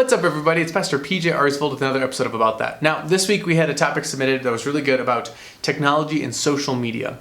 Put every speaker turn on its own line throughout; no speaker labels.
What's up, everybody? It's Pastor PJ Arsvold with another episode of About That. Now, this week we had a topic submitted that was really good about technology and social media.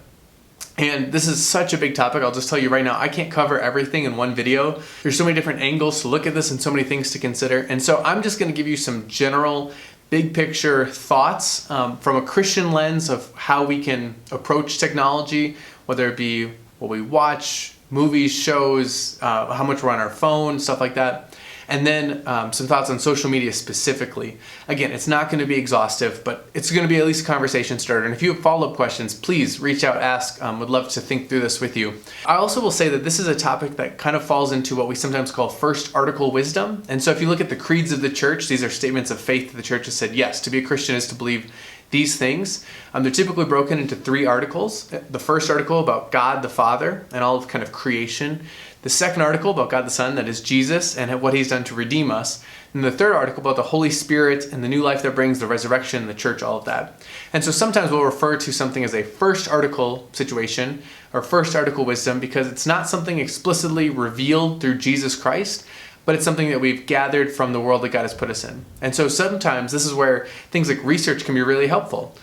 And this is such a big topic. I'll just tell you right now, I can't cover everything in one video. There's so many different angles to look at this and so many things to consider. And so I'm just going to give you some general big picture thoughts from a Christian lens of how we can approach technology, whether it be what we watch, movies, shows, how much we're on our phone, stuff like that. And then some thoughts on social media specifically. Again, it's not going to be exhaustive, but it's going to be at least a conversation starter. And if you have follow-up questions, please reach out, ask. Would love to think through this with you. I also will say that this is a topic that kind of falls into what we sometimes call first article wisdom. And so if you look at the creeds of the church, these are statements of faith that the church has said, yes, to be a Christian is to believe these things. They're typically broken into 3 articles. The first article about God the Father and all of kind of creation. The second article about God the Son, that is Jesus, and what he's done to redeem us. And the third article about the Holy Spirit and the new life that brings, the resurrection, the church, all of that. And so sometimes we'll refer to something as a first article situation or first article wisdom because it's not something explicitly revealed through Jesus Christ, but it's something that we've gathered from the world that God has put us in. And so sometimes this is where things like research can be really helpful.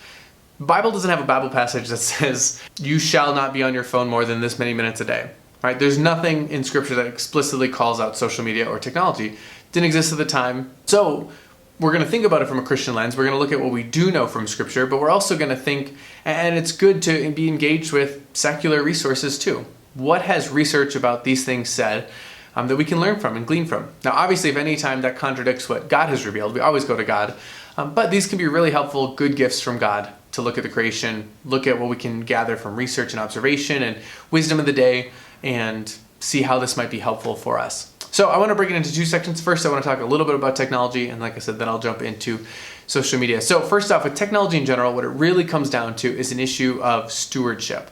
The Bible doesn't have a Bible passage that says, you shall not be on your phone more than this many minutes a day. Right? There's nothing in Scripture that explicitly calls out social media or technology. Didn't exist at the time. So we're going to think about it from a Christian lens. We're going to look at what we do know from Scripture, but we're also going to think, and it's good to be engaged with secular resources too. What has research about these things said that we can learn from and glean from? Now, obviously, if any time that contradicts what God has revealed, we always go to God. But these can be really helpful, good gifts from God to look at the creation, look at what we can gather from research and observation and wisdom of the day, and see how this might be helpful for us. So I want to break it into 2 sections. First, I want to talk a little bit about technology, and like I said, then I'll jump into social media. So first off, with technology in general, what it really comes down to is an issue of stewardship.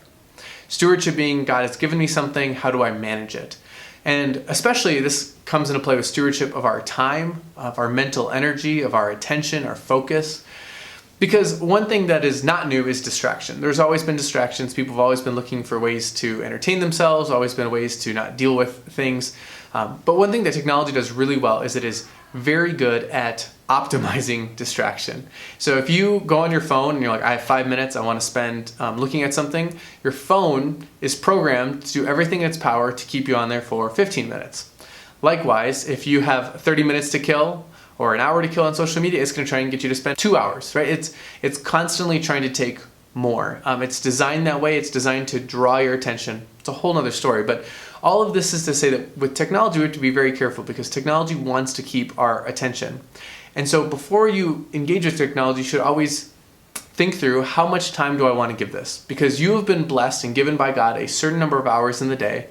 Stewardship being, God has given me something, how do I manage it? And especially this comes into play with stewardship of our time, of our mental energy, of our attention, our focus. Because one thing that is not new is distraction. There's always been distractions. People have always been looking for ways to entertain themselves, always been ways to not deal with things. But one thing that technology does really well is it is very good at optimizing distraction. So if you go on your phone and you're like, I have 5 minutes, I want to spend looking at something, your phone is programmed to do everything in its power to keep you on there for 15 minutes. Likewise, if you have 30 minutes to kill, or an hour to kill on social media, it's going to try and get you to spend 2 hours, right? It's constantly trying to take more. It's designed that way. It's designed to draw your attention. It's a whole nother story. But all of this is to say that with technology, we have to be very careful because technology wants to keep our attention. And so before you engage with technology, you should always think through, how much time do I want to give this? Because you have been blessed and given by God a certain number of hours in the day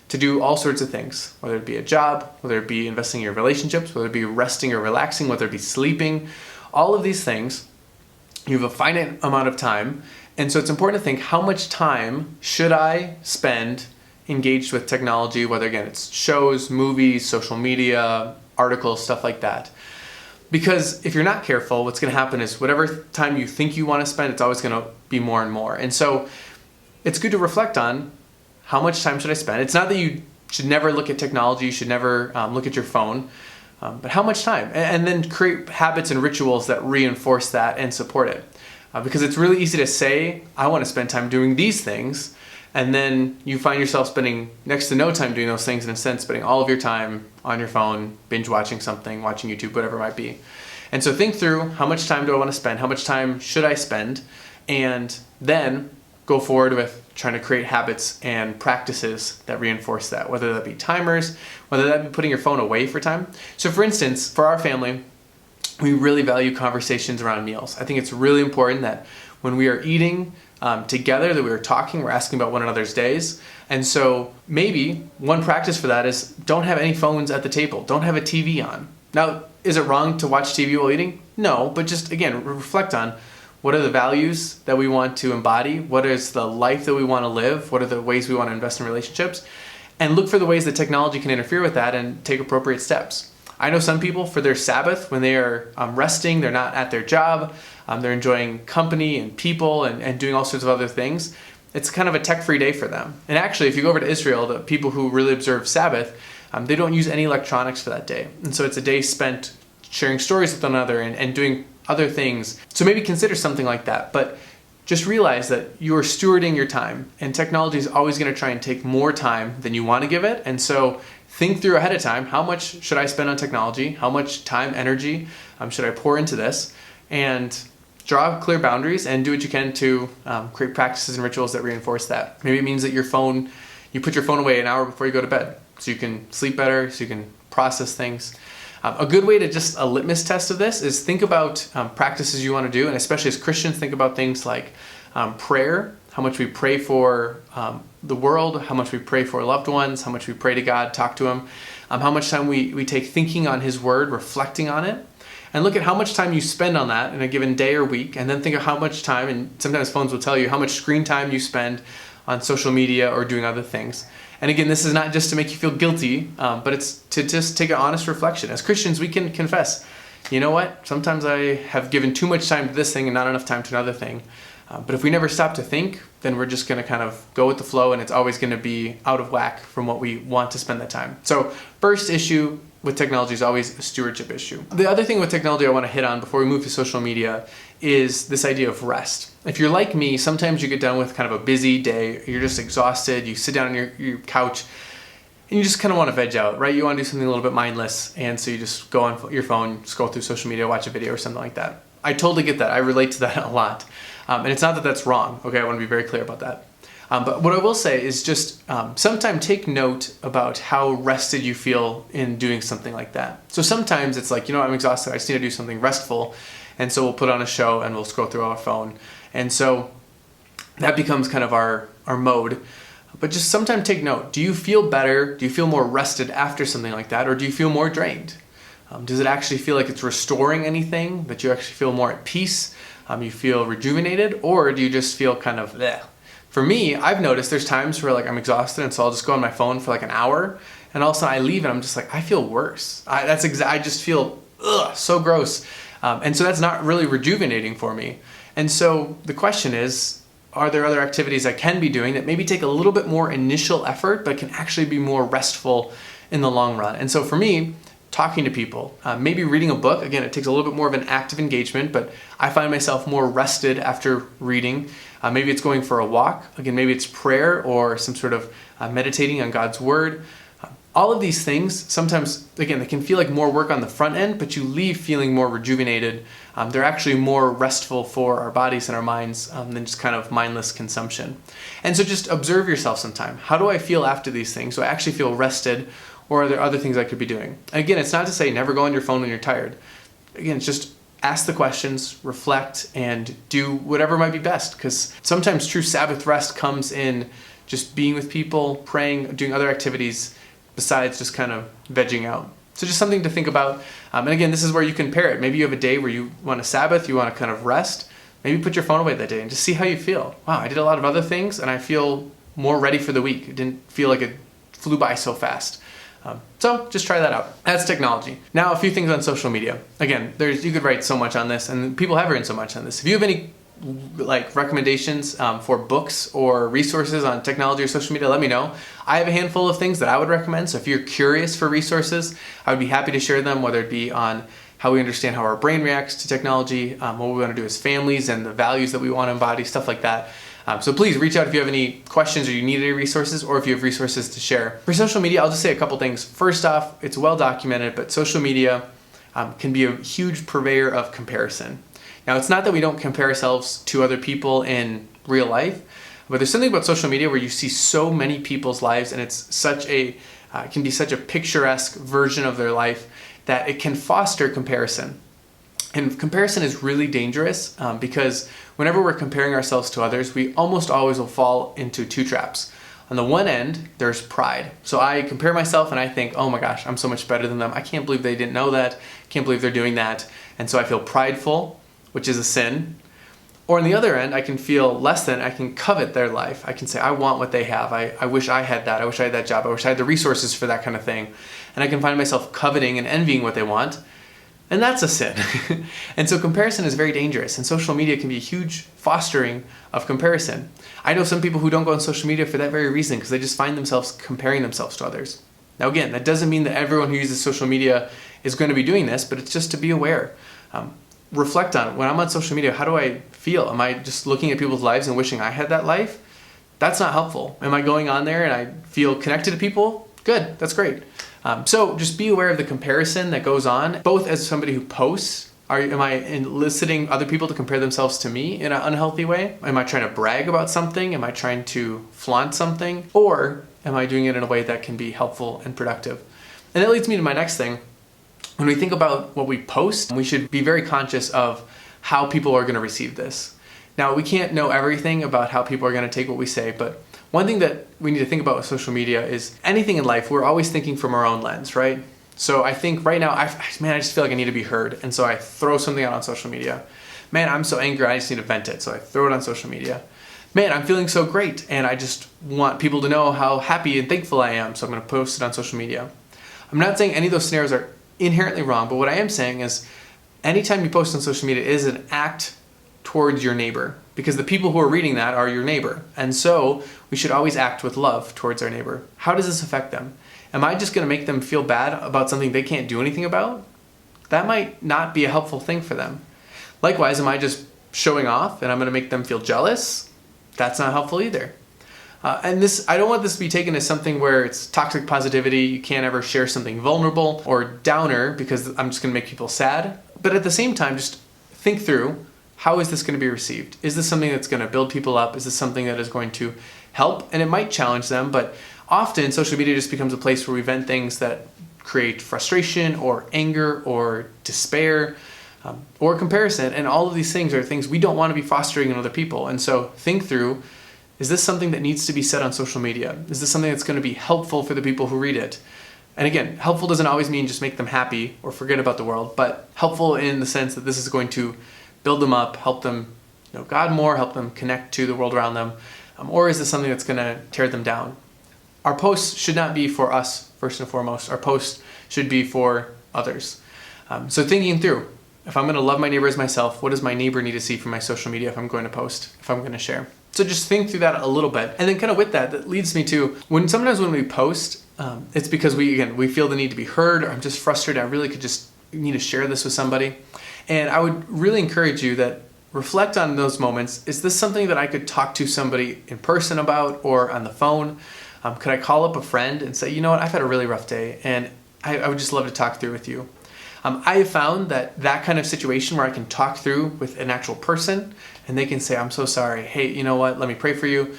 to do all sorts of things, whether it be a job, whether it be investing in your relationships, whether it be resting or relaxing, whether it be sleeping, all of these things, you have a finite amount of time. And so it's important to think, how much time should I spend engaged with technology, whether again, it's shows, movies, social media, articles, stuff like that. Because if you're not careful, what's going to happen is whatever time you think you want to spend, it's always going to be more and more. And so it's good to reflect on, how much time should I spend? It's not that you should never look at technology, you should never look at your phone, but how much time? And then create habits and rituals that reinforce that and support it. Because it's really easy to say, I want to spend time doing these things, and then you find yourself spending next to no time doing those things, and instead spending all of your time on your phone, binge watching something, watching YouTube, whatever it might be. And so think through, how much time do I want to spend? How much time should I spend? And then go forward with trying to create habits and practices that reinforce that, whether that be timers, whether that be putting your phone away for time. So for instance, for our family, we really value conversations around meals. I think it's really important that when we are eating together, that we are talking, we're asking about one another's days. And so maybe one practice for that is, don't have any phones at the table. Don't have a TV on. Now, is it wrong to watch TV while eating? No, but just again, reflect on, what are the values that we want to embody? What is the life that we want to live? What are the ways we want to invest in relationships? And look for the ways that technology can interfere with that and take appropriate steps. I know some people, for their Sabbath, when they are resting, they're not at their job, they're enjoying company and people and doing all sorts of other things. It's kind of a tech-free day for them. And actually, if you go over to Israel, the people who really observe Sabbath, they don't use any electronics for that day. And so it's a day spent sharing stories with one another and doing other things. So maybe consider something like that. But just realize that you are stewarding your time, and technology is always going to try and take more time than you want to give it. And so think through ahead of time, how much should I spend on technology? How much time, energy should I pour into this? And draw clear boundaries and do what you can to create practices and rituals that reinforce that. Maybe it means that you put your phone away an hour before you go to bed so you can sleep better, so you can process things. A good way to just a litmus test of this is think about practices you want to do, and especially as Christians, think about things like prayer, how much we pray for the world, how much we pray for loved ones, how much we pray to God, talk to Him, how much time we take thinking on His Word, reflecting on it, and look at how much time you spend on that in a given day or week, and then think of how much time, and sometimes phones will tell you how much screen time you spend on social media or doing other things. And again, this is not just to make you feel guilty, but it's to just take an honest reflection. As Christians, we can confess, you know what? Sometimes I have given too much time to this thing and not enough time to another thing. But if we never stop to think, then we're just going to kind of go with the flow, and it's always going to be out of whack from what we want to spend that time. So first issue with technology is always a stewardship issue. The other thing with technology I want to hit on before we move to social media is this idea of rest. If you're like me, sometimes you get done with kind of a busy day, you're just exhausted, you sit down on your couch, and you just kind of want to veg out, right? You want to do something a little bit mindless, and so you just go on your phone, scroll through social media, watch a video or something like that. I totally get that. I relate to that a lot. And it's not that that's wrong, okay? I want to be very clear about that. But what I will say is just sometimes take note about how rested you feel in doing something like that. So sometimes it's like, I'm exhausted, I just need to do something restful. And so we'll put on a show and we'll scroll through our phone. And so that becomes kind of our mode. But just sometimes take note. Do you feel better? Do you feel more rested after something like that? Or do you feel more drained? Does it actually feel like it's restoring anything? That you actually feel more at peace? You feel rejuvenated? Or do you just feel kind of bleh? For me, I've noticed there's times where I'm exhausted, and so I'll just go on my phone for an hour, and all of a sudden I leave and I'm just I feel worse. I just feel so gross. And so that's not really rejuvenating for me. And so the question is, are there other activities I can be doing that maybe take a little bit more initial effort, but can actually be more restful in the long run? And so for me, talking to people, maybe reading a book. Again, it takes a little bit more of an active engagement, but I find myself more rested after reading. Maybe it's going for a walk. Again, maybe it's prayer or some sort of meditating on God's Word. All of these things, sometimes, again, they can feel like more work on the front end, but you leave feeling more rejuvenated. They're actually more restful for our bodies and our minds than just kind of mindless consumption. And so just observe yourself sometime. How do I feel after these things? Do I actually feel rested, or are there other things I could be doing? And again, it's not to say never go on your phone when you're tired. Again, it's just ask the questions, reflect, and do whatever might be best. Because sometimes true Sabbath rest comes in just being with people, praying, doing other activities besides just kind of vegging out. So just something to think about. And again, this is where you can pair it. Maybe you have a day where you want a Sabbath, you want to kind of rest. Maybe put your phone away that day and just see how you feel. Wow, I did a lot of other things and I feel more ready for the week. It didn't feel like it flew by so fast. So just try that out. That's technology. Now a few things on social media. Again, you could write so much on this, and people have written so much on this. If you have any recommendations for books or resources on technology or social media, let me know. I have a handful of things that I would recommend. So if you're curious for resources, I would be happy to share them, whether it be on how we understand how our brain reacts to technology, what we want to do as families, and the values that we want to embody, stuff like that. So please reach out if you have any questions or you need any resources, or if you have resources to share. For social media, I'll just say a couple things. First off, it's well documented, but social media can be a huge purveyor of comparison. Now, it's not that we don't compare ourselves to other people in real life, but there's something about social media where you see so many people's lives, and it's it can be such a picturesque version of their life that it can foster comparison. And comparison is really dangerous because whenever we're comparing ourselves to others, we almost always will fall into two traps. On the one end, there's pride. So I compare myself and I think, oh my gosh, I'm so much better than them. I can't believe they didn't know that. Can't believe they're doing that. And so I feel prideful, which is a sin. Or on the other end, I can feel less than. I can covet their life. I can say, I want what they have. I wish I had that. I wish I had that job. I wish I had the resources for that kind of thing. And I can find myself coveting and envying what they want. And that's a sin. And so comparison is very dangerous, and social media can be a huge fostering of comparison. I know some people who don't go on social media for that very reason, because they just find themselves comparing themselves to others. Now again, that doesn't mean that everyone who uses social media is going to be doing this, but it's just to be aware. Reflect on it. When I'm on social media, how do I feel? Am I just looking at people's lives and wishing I had that life? That's not helpful. Am I going on there and I feel connected to people? Good, that's great. So just be aware of the comparison that goes on, both as somebody who posts. Am I eliciting other people to compare themselves to me in an unhealthy way? Am I trying to brag about something? Am I trying to flaunt something? Or am I doing it in a way that can be helpful and productive? And that leads me to my next thing. When we think about what we post, we should be very conscious of how people are going to receive this. Now, we can't know everything about how people are going to take what we say, but one thing that we need to think about with social media is anything in life, we're always thinking from our own lens, right? So I think right now, I just feel like I need to be heard. And so I throw something out on social media. Man, I'm so angry, I just need to vent it. So I throw it on social media. Man, I'm feeling so great, and I just want people to know how happy and thankful I am. So I'm going to post it on social media. I'm not saying any of those scenarios are inherently wrong, but what I am saying is anytime you post on social media is an act towards your neighbor, because the people who are reading that are your neighbor. And so we should always act with love towards our neighbor. How does this affect them? Am I just going to make them feel bad about something they can't do anything about? That might not be a helpful thing for them. Likewise, am I just showing off and I'm going to make them feel jealous? That's not helpful either. And I don't want this to be taken as something where it's toxic positivity, you can't ever share something vulnerable or downer because I'm just going to make people sad. But at the same time, just think through, how is this going to be received? Is this something that's going to build people up? Is this something that is going to help? And it might challenge them, but often social media just becomes a place where we vent things that create frustration or anger or despair or comparison. And all of these things are things we don't want to be fostering in other people. And so think through, is this something that needs to be said on social media? Is this something that's going to be helpful for the people who read it? And again, helpful doesn't always mean just make them happy or forget about the world, but helpful in the sense that this is going to build them up, help them know God more, help them connect to the world around them. Or is this something that's going to tear them down? Our posts should not be for us, first and foremost. Our posts should be for others. So thinking through, if I'm going to love my neighbor as myself, what does my neighbor need to see from my social media if I'm going to post, if I'm going to share? So just think through that a little bit. And then kind of with that leads me to, sometimes when we post, it's because we feel the need to be heard, or I'm just frustrated, I really could just need to share this with somebody. And I would really encourage you that reflect on those moments. Is this something that I could talk to somebody in person about or on the phone? Could I call up a friend and say, you know what, I've had a really rough day and I would just love to talk through with you. I have found that kind of situation where I can talk through with an actual person and they can say, I'm so sorry. Hey, you know what, let me pray for you.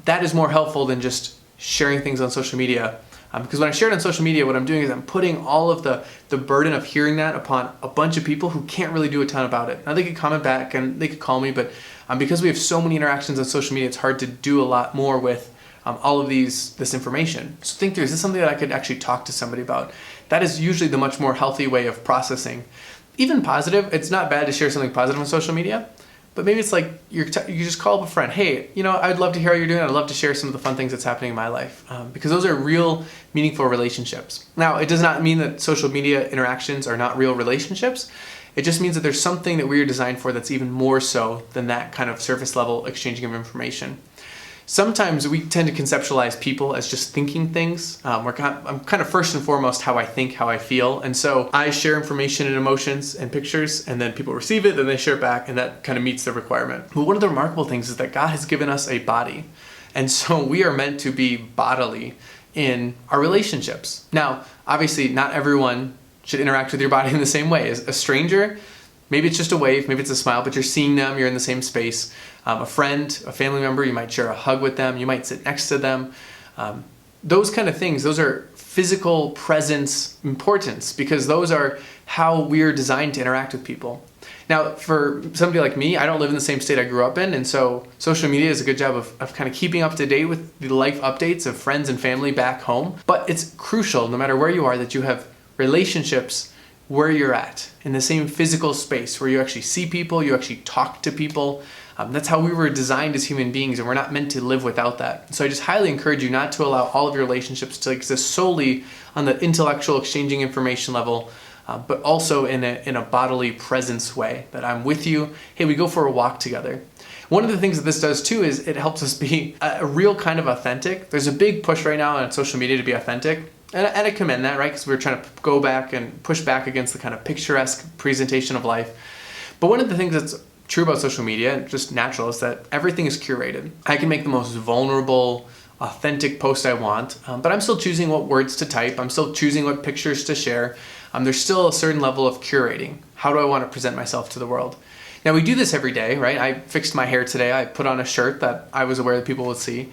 That is more helpful than just sharing things on social media. Because when I share it on social media, what I'm doing is I'm putting all of the burden of hearing that upon a bunch of people who can't really do a ton about it. Now they could comment back and they could call me, but because we have so many interactions on social media, it's hard to do a lot more with all of this information. So think through, is this something that I could actually talk to somebody about? That is usually the much more healthy way of processing. Even positive, it's not bad to share something positive on social media, but maybe it's like you just call up a friend. Hey, you know, I'd love to hear how you're doing. I'd love to share some of the fun things that's happening in my life, because those are real, meaningful relationships. Now, it does not mean that social media interactions are not real relationships. It just means that there's something that we are designed for that's even more so than that kind of surface level exchanging of information. Sometimes we tend to conceptualize people as just thinking things. I'm kind of first and foremost how I think, how I feel. And so I share information and emotions and pictures, and then people receive it, then they share it back, and that kind of meets the requirement. But one of the remarkable things is that God has given us a body. And so we are meant to be bodily in our relationships. Now, obviously, not everyone should interact with your body in the same way. As a stranger, maybe it's just a wave, maybe it's a smile, but you're seeing them, you're in the same space. A friend, a family member, you might share a hug with them, you might sit next to them. Those kind of things, those are physical presence importance, because those are how we're designed to interact with people. Now, for somebody like me, I don't live in the same state I grew up in, and so social media is a good job of kind of keeping up to date with the life updates of friends and family back home. But it's crucial, no matter where you are, that you have relationships where you're at, in the same physical space where you actually see people, you actually talk to people. That's how we were designed as human beings, and we're not meant to live without that. So I just highly encourage you not to allow all of your relationships to exist solely on the intellectual exchanging information level, but also in a bodily presence way, that I'm with you. Hey, we go for a walk together. One of the things that this does too is it helps us be a real kind of authentic. There's a big push right now on social media to be authentic. And I commend that, right? Because we're trying to go back and push back against the kind of picturesque presentation of life. But one of the things that's true about social media, and just natural, is that everything is curated. I can make the most vulnerable, authentic post I want, but I'm still choosing what words to type. I'm still choosing what pictures to share. There's still a certain level of curating. How do I want to present myself to the world? Now, we do this every day, right? I fixed my hair today. I put on a shirt that I was aware that people would see.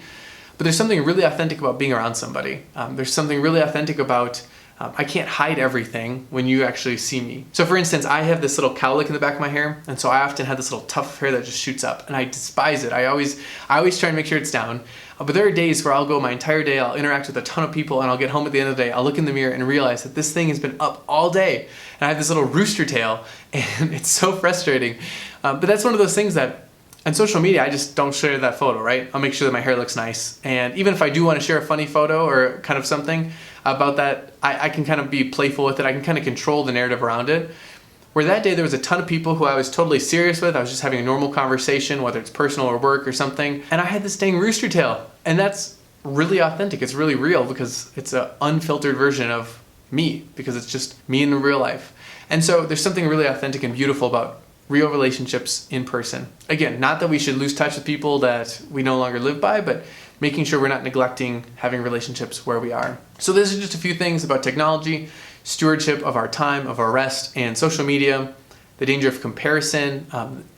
But there's something really authentic about being around somebody. There's something really authentic about I can't hide everything when you actually see me. So for instance, I have this little cowlick in the back of my hair, and so I often have this little tuft of hair that just shoots up, and I despise it. I always try and make sure it's down. But there are days where I'll go my entire day, I'll interact with a ton of people, and I'll get home at the end of the day, I'll look in the mirror and realize that this thing has been up all day, and I have this little rooster tail, and it's so frustrating. But that's one of those things that on social media, I just don't share that photo, right? I'll make sure that my hair looks nice. And even if I do want to share a funny photo or kind of something about that, I can kind of be playful with it. I can kind of control the narrative around it. Where that day there was a ton of people who I was totally serious with. I was just having a normal conversation, whether it's personal or work or something. And I had this dang rooster tail. And that's really authentic. It's really real because it's an unfiltered version of me, because it's just me in real life. And so there's something really authentic and beautiful about real relationships in person. Again, not that we should lose touch with people that we no longer live by, but making sure we're not neglecting having relationships where we are. So this is just a few things about technology, stewardship of our time, of our rest, and social media, the danger of comparison,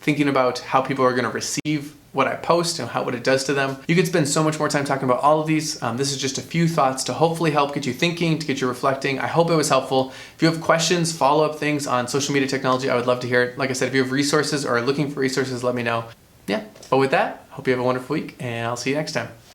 thinking about how people are going to receive what I post and what it does to them. You could spend so much more time talking about all of these. This is just a few thoughts to hopefully help get you thinking, to get you reflecting. I hope it was helpful. If you have questions, follow-up things on social media technology, I would love to hear it. Like I said, if you have resources or are looking for resources, let me know. Yeah, but with that, hope you have a wonderful week, and I'll see you next time.